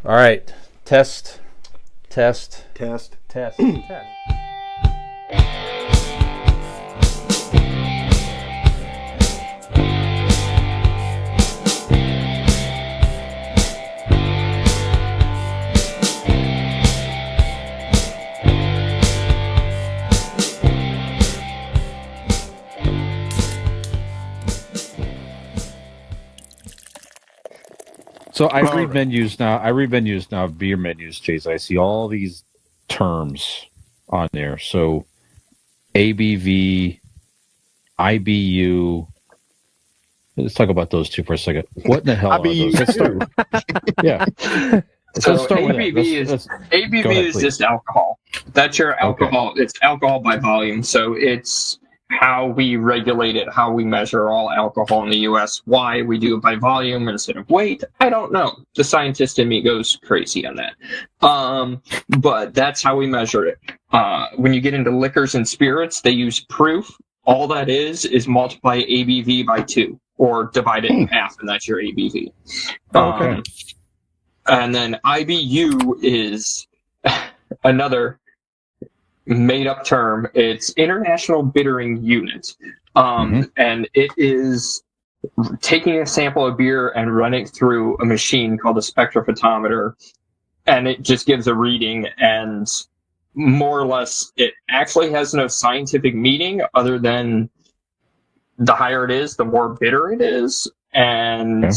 All right. Test. So I read menus now. Beer menus, Chase. I see all these terms on there. So ABV, IBU. Let's talk about those two for a second. What in the hell are those? Let's start. Yeah. So ABV is just alcohol. That's your alcohol. Okay. It's alcohol by volume. So it's how we regulate it, how we measure all alcohol in the U.S. Why we do it by volume instead of weight, I don't know. The scientist in me goes crazy on that. But that's how we measure it. When you get into liquors and spirits, they use proof. All that is multiply ABV by 2 or divide it in half, and that's your ABV. Okay. And then IBU is another made-up term. It's International Bittering Unit. And it is taking a sample of beer and running it through a machine called a spectrophotometer, and it just gives a reading, and more or less it actually has no scientific meaning other than the higher it is, the more bitter it is. And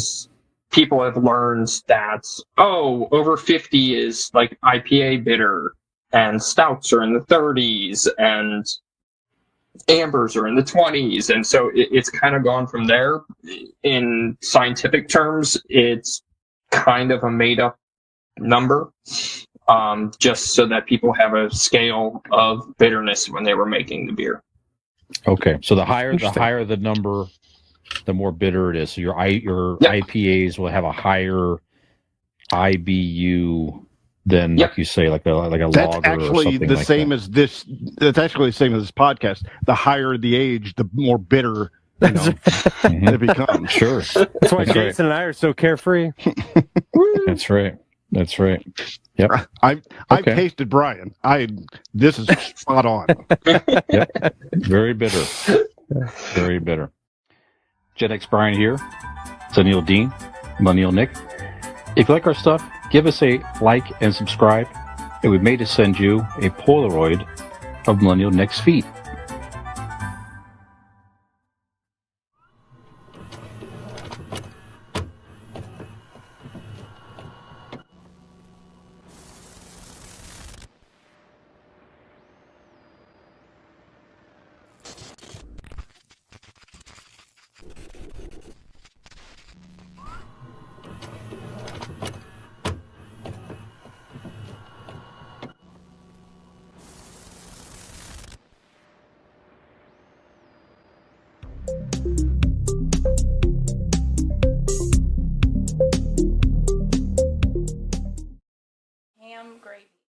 people have learned that, over 50 is like IPA bitter, and stouts are in the 30s, and ambers are in the 20s, and so it's kind of gone from there. In scientific terms, it's kind of a made-up number, just so that people have a scale of bitterness when they were making the beer. Okay, so the higher the number, the more bitter it is. So your IPAs will have a higher IBU than, like you say, like a lager or something like that. That's actually the same as this podcast. The higher the age, the more bitter it becomes. Sure. That's why Jason and I are so carefree. That's right. Yep. I've tasted Brian. This is spot on. Yep. Very bitter. Very bitter. Gen X Brian here. Millennial Dean. Millennial Nick. If you like our stuff, give us a like and subscribe, and we may just send you a Polaroid of Millennial Nick's feet.